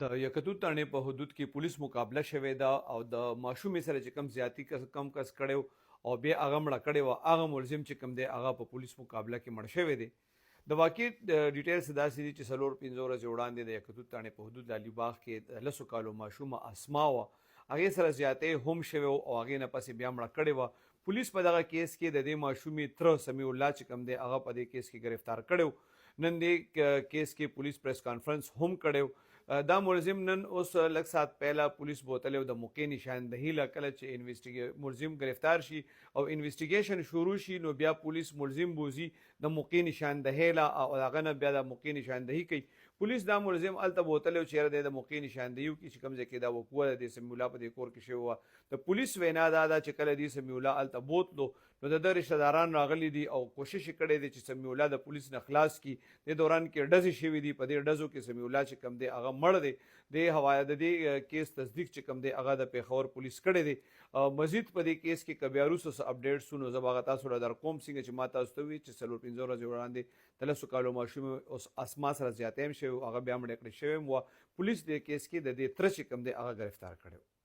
د یکتو تڼې په حدود کې پولیس مقابله شوې ده او د ماشومې سره چې کم زیاتی کم کس کړی او بیا هغه مړه کړې وه هغه ملزم چې کم دی هغه په پولیس مقابله کې مړ شوی دی. د واقع ډیټیلز داسې دي چې 4-5 ورځې وړاندې د یکتو تڼې په حدود د علیباغ کې د 10 کالو ماشومه اسما وه، هغې سره زیاتۍ هم شوې او هغې نه پسې بیا مړه کړې وه. پولیس په دغه کیس کې د دې ماشومې تره سمیع الله چې کم دی هغه په دې کیس کې گرفتار کړی. نن دې کیس کې پولیس پریس کانفرنس هم کړی. دا ملزم نن اوس لږ ساعت پهله پولیس بوتلی د موقع نشاندهي له کله چې ملزم گرفتار شي او انویسټیګیشن شروع شي نو بیا پولیس ملزم بوزي د موقع نشاندهي له او هغه نه بیا د موقع نشاندهي کوي. پولیس دا ملزم هلته بوتلی چېرې دی د موقع نشاندهي وکړي چې کوم ځای کې دا وقوعه د سمیع الله په دې کور کې شوې وه. د پولیس وینا دا ده چې کله دې سمیع الله هلته بوتلو نو د ده رشته داران راغلي دي او کوشش یې کړی دی چې سمیع الله د پولیس نه خلاص کړي. دې دوران کې ډزې شوي دي، په دې ډزو کې سمیع الله چې کوم دی هغه مړ دی. د حواله د دې کیس تصدیق چې کوم دی هغه د پېښور پولیس کړی دی. مزید په دې کیس کې که بیا وروسته څه اپډیټس وو نو زه به هغه تاسو له درکوم څنګه چې ما تاسو ته وویل چې 4-5 ورځې وړاندې د 10 کالو ماشومې اوس اسما سره زیاتی هم شوی هغه بیا مړه کړې شوې وه. پولیس دې کیس کې د دې تره چې کوم دی هغه ګرفتار کړی و.